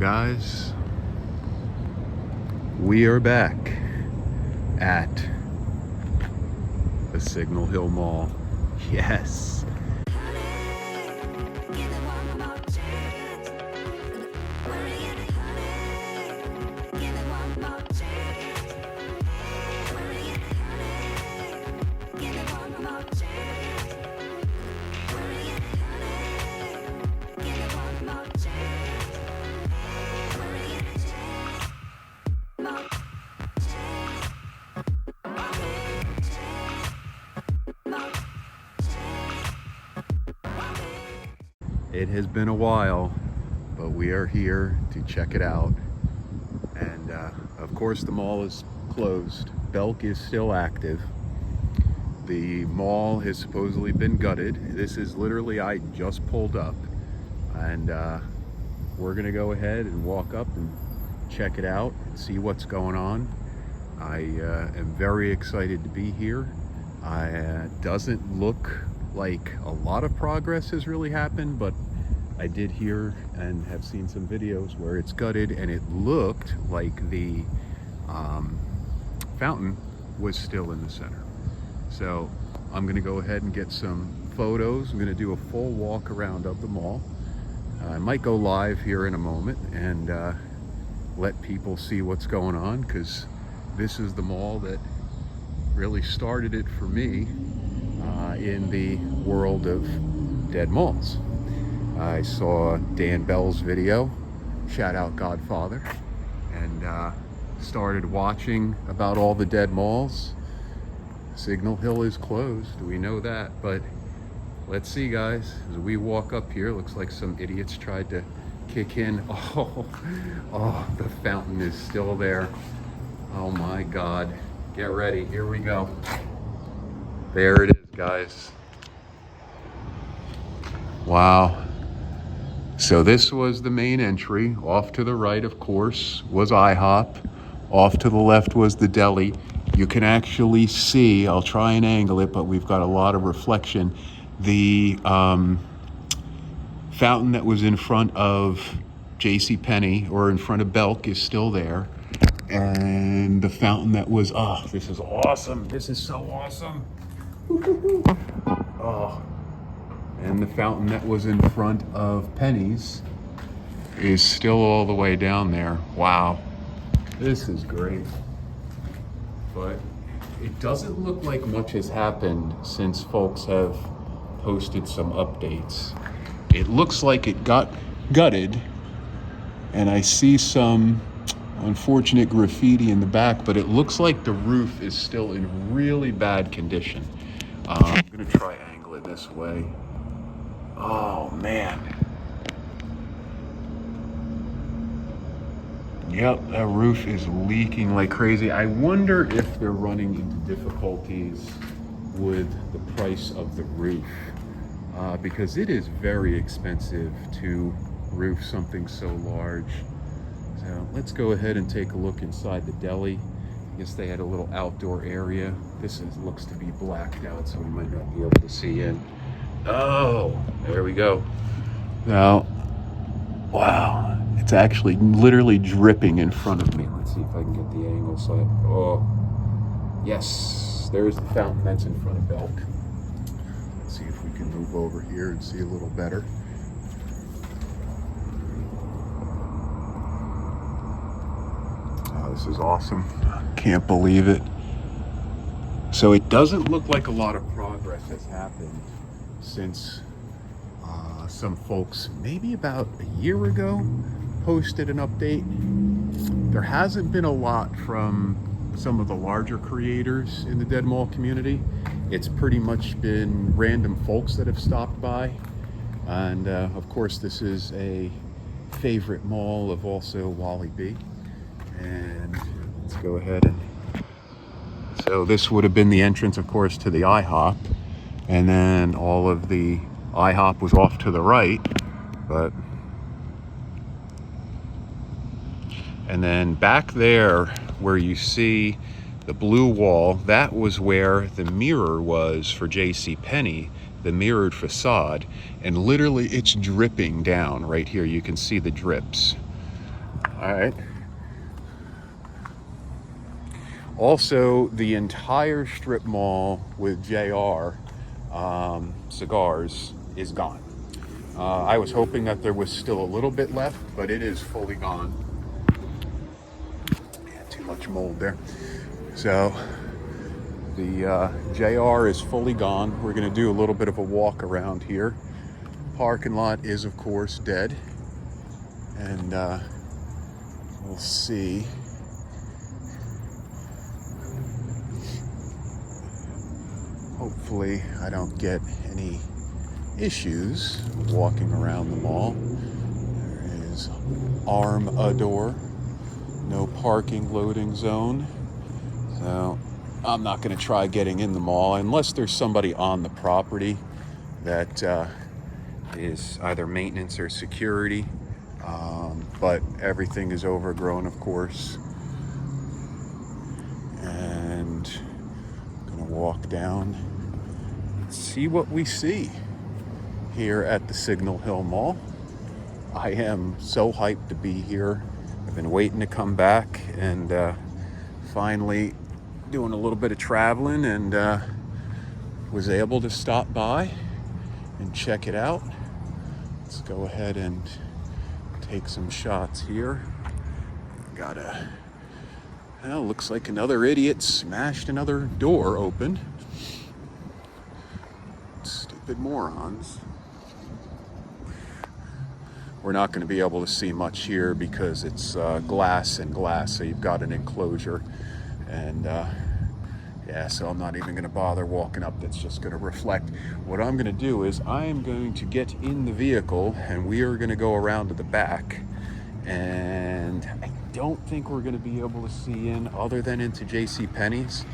guys, we are back at the Signal Hill Mall. Yes. It has been a while, but we are here to check it out. And of course the mall is closed. Belk is still active. The mall has supposedly been gutted. This is literally, I just pulled up, and we're gonna go ahead and walk up and check it out and see what's going on. I am very excited to be here. Doesn't look like a lot of progress has really happened, but I did hear and have seen some videos where it's gutted, and it looked like the fountain was still in the center. So I'm gonna go ahead and get some photos. I'm gonna do a full walk around of the mall. I might go live here in a moment and let people see what's going on, because this is the mall that really started it for me in the world of dead malls. I saw Dan Bell's video, shout out Godfather, and started watching about all the dead malls. Signal Hill is closed, we know that, but let's see, guys, as we walk up here. Looks like some idiots tried to kick in. Oh, the fountain is still there. Oh my God, get ready, here we go. There it is, guys. Wow. So this was the main entry. Off to the right, of course, was IHOP. Off to the left was the deli. You can actually see, I'll try and angle it, but we've got a lot of reflection. The fountain that was in front of JCPenney, or in front of Belk, is still there. And the fountain that was, oh, this is awesome. This is so awesome. Oh. And the fountain that was in front of Penny's is still all the way down there. Wow, this is great. But it doesn't look like much has happened since folks have posted some updates. It looks like it got gutted, and I see some unfortunate graffiti in the back, but it looks like the roof is still in really bad condition. I'm gonna try angle it this way. Oh man. Yep, that roof is leaking like crazy. I wonder if they're running into difficulties with the price of the roof, because it is very expensive to roof something so large. So let's go ahead and take a look inside the deli. I guess they had a little outdoor area. This looks to be blacked out, so we might not be able to see in. Oh, there we go. Now, wow, it's actually literally dripping in front of me. Let's see if I can get the angle so yes, there's the fountain that's in front of Belk. Let's see if we can move over here and see a little better. Oh, this is awesome. Can't believe it. So it doesn't look like a lot of progress has happened since some folks, maybe about a year ago, posted an update. There hasn't been a lot from some of the larger creators in the dead mall community. It's pretty much been random folks that have stopped by. And of course, this is a favorite mall of also Wally B. And let's go ahead and, so this would have been the entrance, of course, to the IHOP. And then all of the IHOP was off to the right, and then back there where you see the blue wall, that was where the mirror was for JCPenney, the mirrored facade, and literally it's dripping down right here. You can see the drips. All right. Also, the entire strip mall with JR cigars is gone. I was hoping that there was still a little bit left, but it is fully gone. Yeah, too much mold there. So the JR is fully gone. We're going to do a little bit of a walk around here. Parking lot is, of course, dead. And we'll see. Hopefully I don't get any issues walking around the mall. There is Armador, no parking loading zone. So I'm not going to try getting in the mall unless there's somebody on the property that is either maintenance or security. But everything is overgrown, of course. And I'm going to walk down and see what we see here at the Signal Hill Mall. I am so hyped to be here. I've been waiting to come back, and finally doing a little bit of traveling, and was able to stop by and check it out. Let's go ahead and take some shots here. Well, looks like another idiot smashed another door open. Stupid morons. We're not going to be able to see much here because it's glass and glass, so you've got an enclosure. And yeah, so I'm not even going to bother walking up. That's just going to reflect. What I'm going to do is I am going to get in the vehicle, and we are going to go around to the back. And I don't think we're going to be able to see in other than into JCPenney's.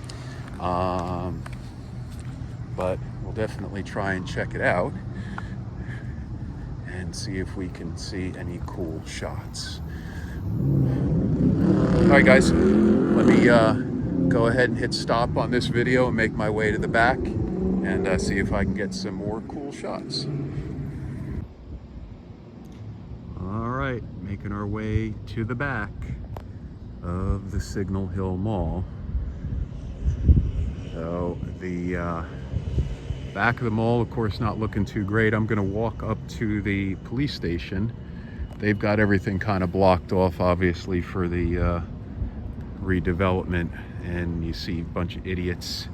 But we'll definitely try and check it out and see if we can see any cool shots. All right, guys, let me go ahead and hit stop on this video and make my way to the back and see if I can get some more cool shots. All right, making our way to the back of the Signal Hill Mall. So the back of the mall, of course, not looking too great. I'm gonna walk up to the police station. They've got everything kind of blocked off, obviously, for the redevelopment, and you see a bunch of idiots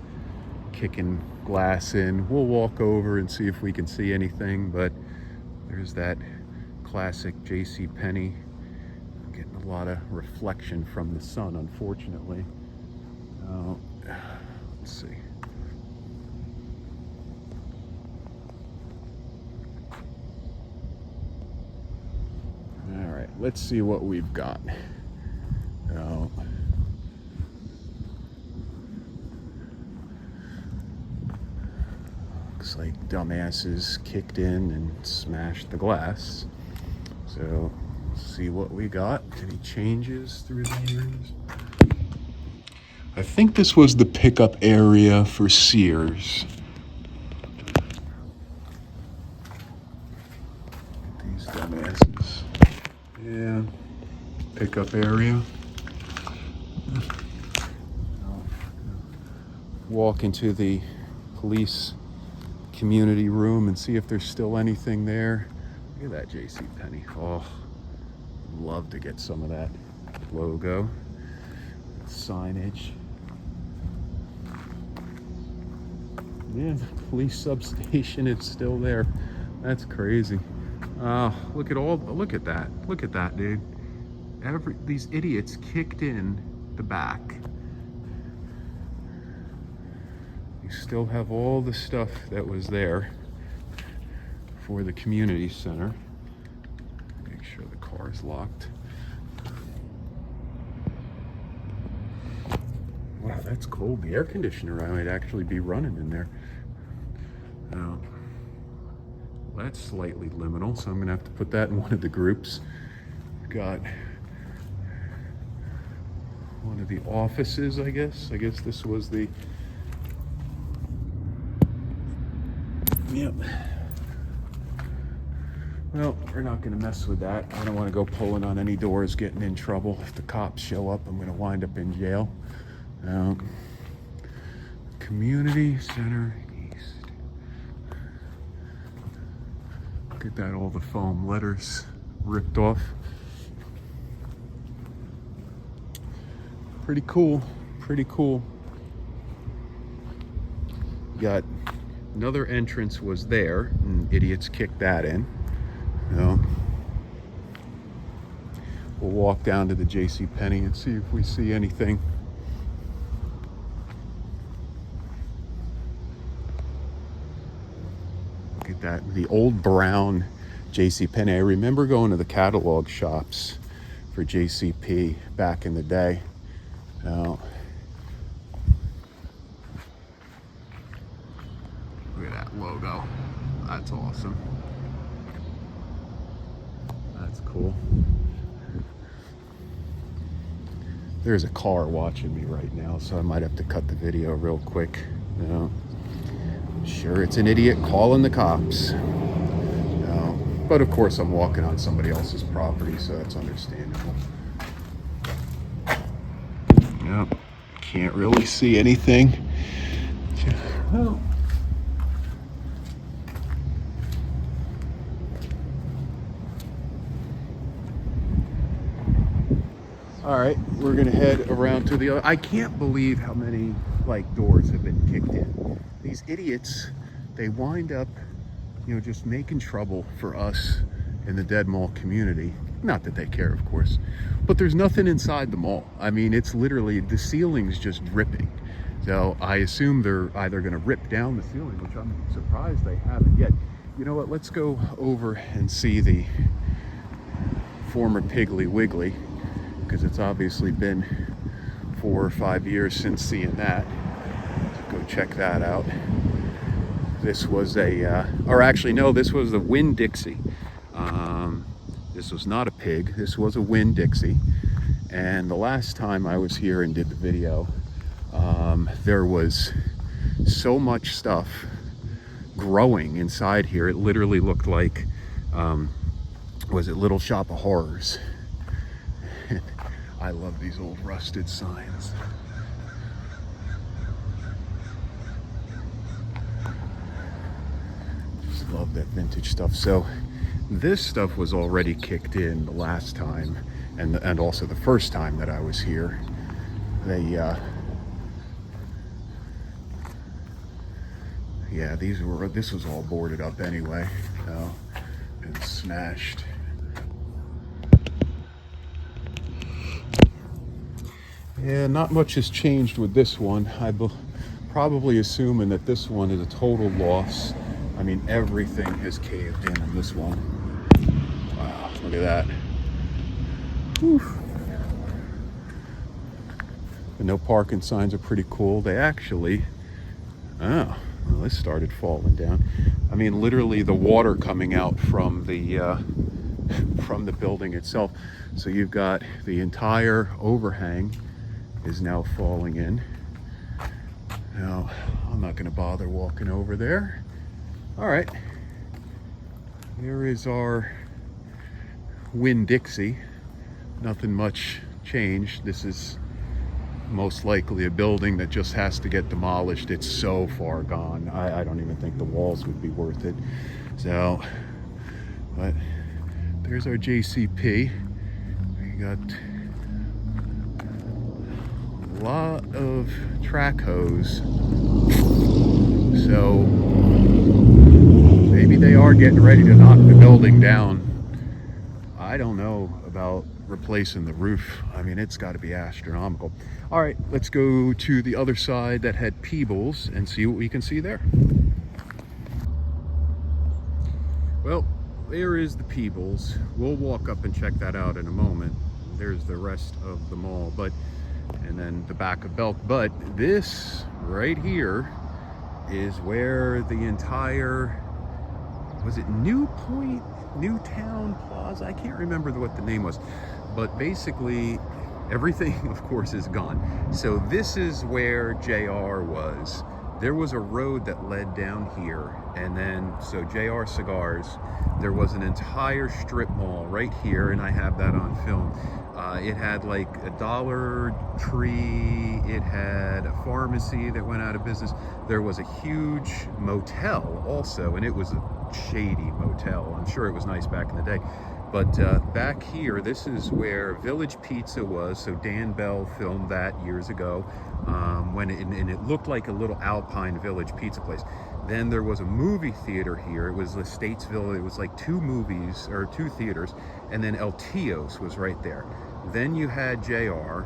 kicking glass in. We'll walk over and see if we can see anything, but there's that classic JCPenney. Getting a lot of reflection from the sun, unfortunately. Let's see. All right, let's see what we've got. Looks like dumbasses kicked in and smashed the glass. So, see what we got. Any changes through the years? I think this was the pickup area for Sears. These dumbasses. Yeah, pickup area. Walk into the police community room and see if there's still anything there. Look at that JCPenney. Oh, love to get some of that logo. Signage. Yeah, the police substation is still there. That's crazy. Look at that, dude. These idiots kicked in the back. You still have all the stuff that was there for the community center. Make sure the car is locked. Wow, that's cold. The air conditioner might actually be running in there. That's slightly liminal, so I'm gonna have to put that in one of the groups. Got one of the offices, I guess. I guess this was the... Yep. Well, we're not going to mess with that. I don't want to go pulling on any doors, getting in trouble. If the cops show up, I'm going to wind up in jail. Community Center East. Look at that, all the foam letters ripped off. Pretty cool, pretty cool. Got another entrance was there, and idiots kicked that in. We'll walk down to the JCPenney and see if we see anything. Look at that, the old brown JCPenney. I remember going to the catalog shops for JCP back in the day. Look at that logo. That's awesome. That's cool. There's a car watching me right now, so I might have to cut the video real quick. Sure, it's an idiot calling the cops. But of course I'm walking on somebody else's property, so that's understandable. Yep, can't really see anything. Well, all right, we're gonna head around to the other. I can't believe how many doors have been kicked in. These idiots, they wind up, just making trouble for us in the Dead Mall community. Not that they care, of course, but there's nothing inside the mall. I mean, it's literally, the ceiling's just dripping. So I assume they're either gonna rip down the ceiling, which I'm surprised they haven't yet. You know what, let's go over and see the former Piggly Wiggly, because it's obviously been 4 or 5 years since seeing that. Go check that out. This was a, or actually no, this was the Winn-Dixie. This was not a pig, this was a Winn-Dixie. And the last time I was here and did the video, there was so much stuff growing inside here. It literally looked like, was it Little Shop of Horrors? I love these old rusted signs. Just love that vintage stuff. So this stuff was already kicked in the last time, and also the first time that I was here. They yeah, this was all boarded up anyway, and smashed. Yeah, not much has changed with this one. Probably assuming that this one is a total loss. I mean, everything has caved in on this one. Wow, look at that. Whew. The no parking signs are pretty cool. They actually, well, this started falling down. I mean, literally the water coming out from the building itself. So you've got the entire overhang is now falling in. Now, I'm not gonna bother walking over there. All right, here is our Winn-Dixie. Nothing much changed. This is most likely a building that just has to get demolished. It's so far gone. I don't even think the walls would be worth it. So, but there's our JCP. We got a lot of track hose. So maybe they are getting ready to knock the building down. I don't know about replacing the roof. I mean, it's got to be astronomical. All right, let's go to the other side that had Peebles and see what we can see there. Well, there is the Peebles. We'll walk up and check that out in a moment. There's the rest of the mall, and then the back of Belk. But this right here is where the entire, was it Newtowne Plaza? I can't remember what the name was, but basically everything, of course, is gone. So this is where JR was there was a road that led down here, and then, so JR Cigars, there was an entire strip mall right here, and I have that on film. It had like a Dollar Tree, it had a pharmacy that went out of business. There was a huge motel also, and it was a shady motel. I'm sure it was nice back in the day. But back here, this is where Village Pizza was. So Dan Bell filmed that years ago, and it looked like a little Alpine Village pizza place. Then there was a movie theater here. It was the Statesville. It was like two movies, or two theaters, and then El Tio's was right there. Then you had JR.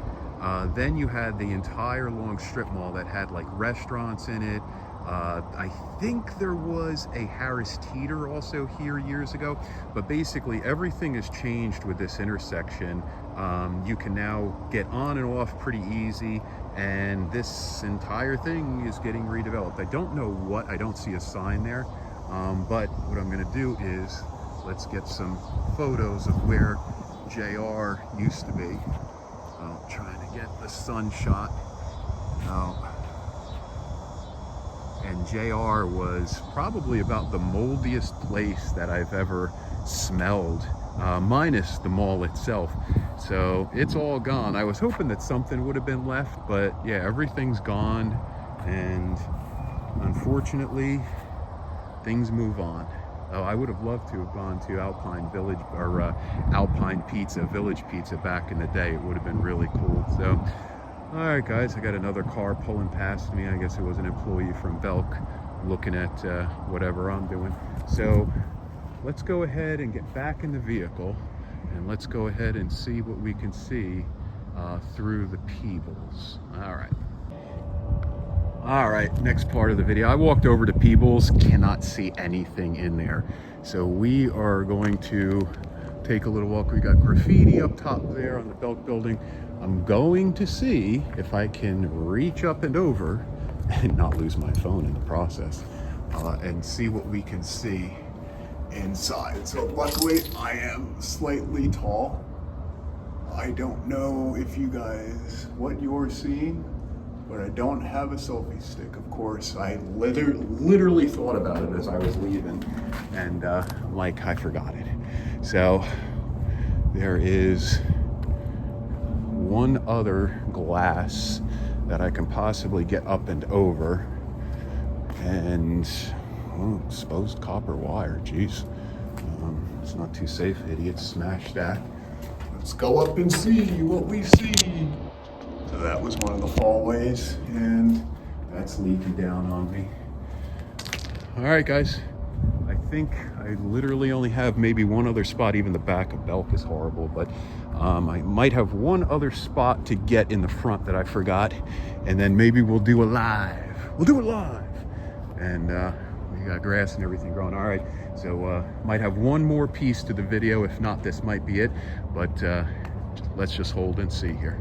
Then you had the entire long strip mall that had like restaurants in it. I think there was a Harris Teeter also here years ago, but basically everything has changed with this intersection. You can now get on and off pretty easy, and this entire thing is getting redeveloped. I don't know what, I don't see a sign there, but what I'm going to do is let's get some photos of where JR used to be. Trying to get the sun shot. And JR was probably about the moldiest place that I've ever smelled, minus the mall itself. So it's all gone. I was hoping that something would have been left, but yeah, everything's gone, and unfortunately things move on. Oh, I would have loved to have gone to Alpine Village, or Alpine Pizza, Village Pizza back in the day. It would have been really cool. So all right, guys, I got another car pulling past me. I guess it was an employee from Belk looking at whatever I'm doing. So let's go ahead and get back in the vehicle, and let's go ahead and see what we can see through the Peebles. All right, next part of the video. I walked over to Peebles, cannot see anything in there. So we are going to take a little walk. We got graffiti up top there on the Belk building. I'm going to see if I can reach up and over and not lose my phone in the process, and see what we can see inside. So luckily I am slightly tall. I don't know if you guys, what you're seeing, but I don't have a selfie stick, of course. I literally thought about it as I was leaving, and like, I forgot it. So there is one other glass that I can possibly get up and over, and exposed copper wire. Geez, it's not too safe, idiots. Smash that. Let's go up and see what we see. So that was one of the hallways, and that's leaking down on me. All right, guys, I think I literally only have maybe one other spot. Even the back of Belk is horrible, but I might have one other spot to get in the front that I forgot, and then maybe we'll do a live. We'll do it live, and we got grass and everything growing. All right, so might have one more piece to the video. If not, this might be it, but let's just hold and see here.